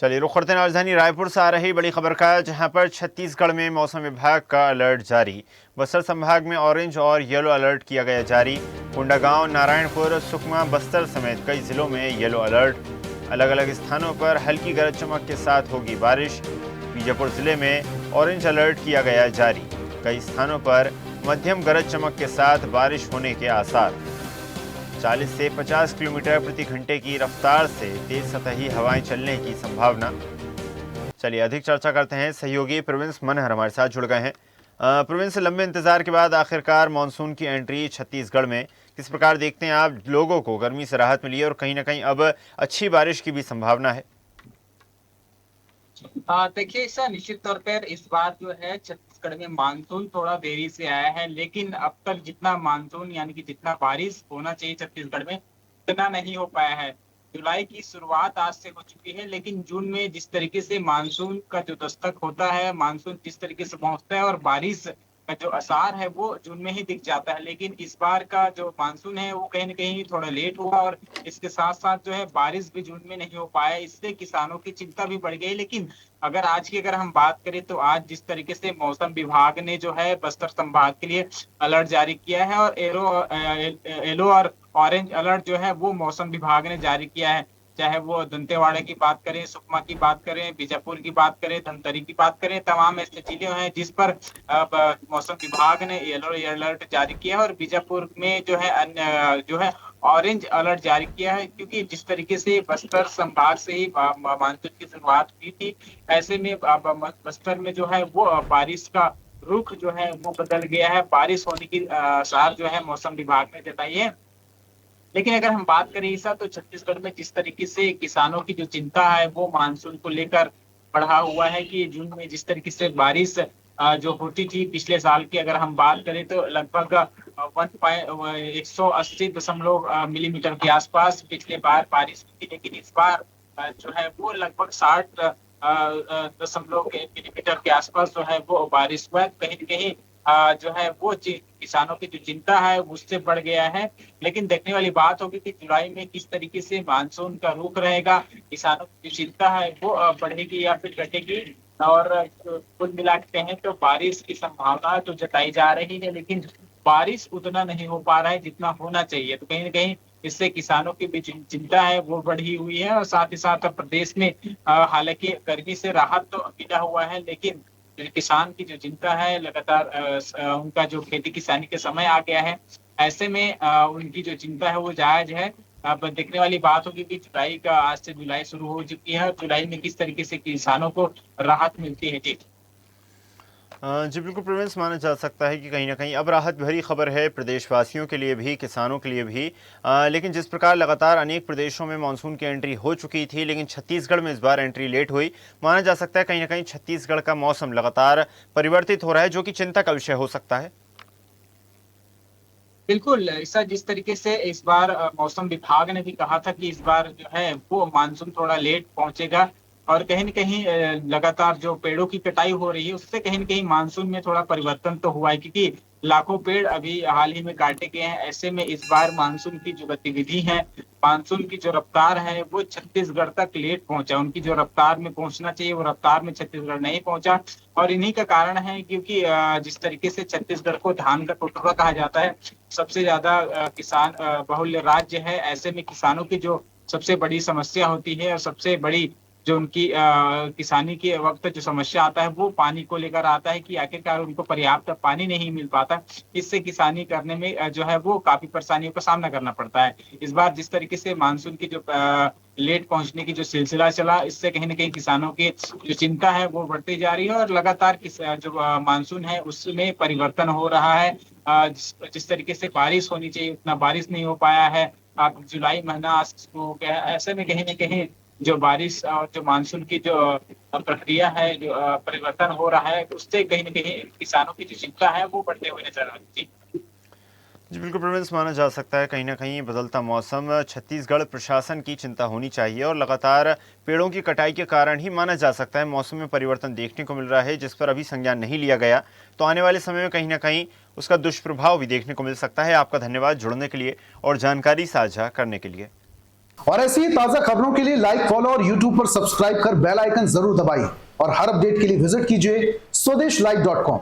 चलिए रुख करते हैं राजधानी रायपुर से आ रही बड़ी खबर का, जहां पर छत्तीसगढ़ में मौसम विभाग का अलर्ट जारी। बस्तर संभाग में ऑरेंज और येलो अलर्ट किया गया जारी। कोंडागांव, नारायणपुर, सुकमा, बस्तर समेत कई जिलों में येलो अलर्ट। अलग अलग स्थानों पर हल्की गरज चमक के साथ होगी बारिश। बीजापुर जिले में ऑरेंज अलर्ट किया गया जारी। कई स्थानों पर मध्यम गरज चमक के साथ बारिश होने के आसार। 40 से 50 किलोमीटर प्रति घंटे की रफ्तार से तेज सतही हवाएं चलने की संभावना। चलिए अधिक चर्चा करते हैं। सहयोगी प्रोविंस मनहर हमारे साथ जुड़ गए हैं। प्रोविंस, लंबे इंतजार के बाद आखिरकार मानसून की एंट्री छत्तीसगढ़ में, किस प्रकार देखते हैं आप? लोगों को गर्मी से राहत मिली है और कहीं ना कहीं अब अच्छी बारिश की भी संभावना है। देखिए सर, निश्चित तौर पर इस बार जो है छत्तीसगढ़ में मानसून थोड़ा देरी से आया है, लेकिन अब तक जितना मानसून यानी कि जितना बारिश होना चाहिए छत्तीसगढ़ में उतना नहीं हो पाया है। जुलाई की शुरुआत आज से हो चुकी है, लेकिन जून में जिस तरीके से मानसून का जो दस्तक होता है, मानसून जिस तरीके से पहुंचता है और बारिश का जो आसार है वो जून में ही दिख जाता है। लेकिन इस बार का जो मानसून है वो कहीं ना कहीं थोड़ा लेट हुआ और इसके साथ साथ जो है बारिश भी जून में नहीं हो पाया। इससे किसानों की चिंता भी बढ़ गई। लेकिन अगर हम बात करें तो आज जिस तरीके से मौसम विभाग ने जो है बस्तर संभाग के लिए अलर्ट जारी किया है और येलो और ऑरेंज अलर्ट जो है वो मौसम विभाग ने जारी किया है। चाहे वो दंतेवाड़ा की बात करें, सुकमा की बात करें, बीजापुर की बात करें, धमतरी की बात करें, तमाम ऐसे जिले हैं जिस पर मौसम विभाग ने येलो अलर्ट जारी किया है और बीजापुर में जो है अन्य जो है ऑरेंज अलर्ट जारी किया है। क्योंकि जिस तरीके से बस्तर संभाग से ही मानसून की शुरुआत हुई थी, ऐसे में बस्तर में जो है वो बारिश का रुख जो है वो बदल गया है। बारिश होने की आसार जो है मौसम विभाग ने जताई है। लेकिन अगर हम बात करें ऐसा, तो छत्तीसगढ़ में जिस तरीके से किसानों की जो चिंता है वो मानसून को लेकर बढ़ा हुआ है कि जून में जिस तरीके से बारिश जो होती थी पिछले साल की, अगर हम बात करें तो लगभग 180 मिलीमीटर के आसपास पिछले बार बारिश हुई थी। लेकिन इस बार जो है वो लगभग 60 मिलीमीटर के आसपास जो है वो बारिश हुआ है। कहीं न कहीं जो है वो किसानों की जो चिंता है उससे बढ़ गया है। लेकिन देखने वाली बात होगी कि जुलाई में किस तरीके से मानसून का रुख रहेगा, किसानों की जो चिंता है वो बढ़ेगी या फिर घटेगी। और कुल मिला के कहें तो बारिश की संभावना तो जताई जा रही है, लेकिन बारिश उतना नहीं हो पा रहा है जितना होना चाहिए। तो कहीं ना कहीं इससे किसानों की भी चिंता है वो बढ़ी हुई है। और साथ ही साथ प्रदेश में हालांकि गर्मी से राहत तो मिला हुआ है, लेकिन किसान की जो चिंता है लगातार उनका जो खेती किसानी के समय आ गया है, ऐसे में उनकी जो चिंता है वो जायज है। अब देखने वाली बात होगी कि जुलाई का, आज से जुलाई शुरू हो चुकी है, जुलाई में किस तरीके से किसानों को राहत मिलती है। जी जी बिल्कुल प्रोविंस, माना जा सकता है कि कहीं ना कहीं अब राहत भरी खबर है प्रदेशवासियों के लिए भी, किसानों के लिए भी। लेकिन जिस प्रकार लगातार अनेक प्रदेशों में मानसून की एंट्री हो चुकी थी, लेकिन छत्तीसगढ़ में इस बार एंट्री लेट हुई। माना जा सकता है कहीं ना कहीं छत्तीसगढ़ का मौसम लगातार परिवर्तित हो रहा है, जो कि चिंता का विषय हो सकता है। बिल्कुल ऐसा, जिस तरीके से इस बार मौसम विभाग ने भी कहा था कि इस बार जो है वो मानसून थोड़ा लेट पहुंचेगा और कहीं न कहीं लगातार जो पेड़ों की कटाई हो रही है उससे कहीं न कहीं मानसून में थोड़ा परिवर्तन तो हुआ है। क्योंकि लाखों पेड़ अभी हाल ही में काटे गए हैं। ऐसे में इस बार मानसून की जो गतिविधि है, मानसून की जो रफ्तार है वो छत्तीसगढ़ तक लेट पहुंचा। उनकी जो रफ्तार में पहुंचना चाहिए वो रफ्तार में छत्तीसगढ़ नहीं पहुंचा। और इन्हीं का कारण है क्योंकि जिस तरीके से छत्तीसगढ़ को धान का टुकड़ा कहा जाता है, सबसे ज्यादा किसान बहुल्य राज्य है। ऐसे में किसानों की जो सबसे बड़ी समस्या होती है और सबसे बड़ी जो उनकी किसानी के वक्त जो समस्या आता है वो पानी को लेकर आता है कि आखिरकार उनको पर्याप्त पानी नहीं मिल पाता। इससे किसानी करने में जो है वो काफी परेशानियों का सामना करना पड़ता है। इस बार जिस तरीके से मानसून की जो लेट पहुंचने की जो सिलसिला चला, इससे कहीं ना कहीं किसानों की जो चिंता है वो बढ़ती जा रही है और लगातार जो मानसून है उसमें परिवर्तन हो रहा है। जिस तरीके से बारिश होनी चाहिए उतना बारिश नहीं हो पाया है। अब जुलाई महीना आज शुरू हो गया है, ऐसे में कहीं ना कहीं जो बारिश और जो मानसून की जो प्रक्रिया है, जो परिवर्तन हो रहा है, उससे कहीं ना कहीं किसानों की जो चिंता है वो बढ़ते हुए नजर आ रही है। जी बिल्कुल प्रोविंस, माना जा सकता है कहीं ना कहीं बदलता मौसम छत्तीसगढ़ प्रशासन की चिंता होनी चाहिए और लगातार पेड़ों की कटाई के कारण ही माना जा सकता है मौसम में परिवर्तन देखने को मिल रहा है, जिस पर अभी संज्ञान नहीं लिया गया। तो आने वाले समय में कहीं ना कहीं उसका दुष्प्रभाव भी देखने को मिल सकता है। आपका धन्यवाद जुड़ने के लिए और जानकारी साझा करने के लिए। और ऐसी ही ताजा खबरों के लिए लाइक, फॉलो और यूट्यूब पर सब्सक्राइब कर बेल आइकन जरूर दबाइए और हर अपडेट के लिए विजिट कीजिए स्वदेशलाइव.com।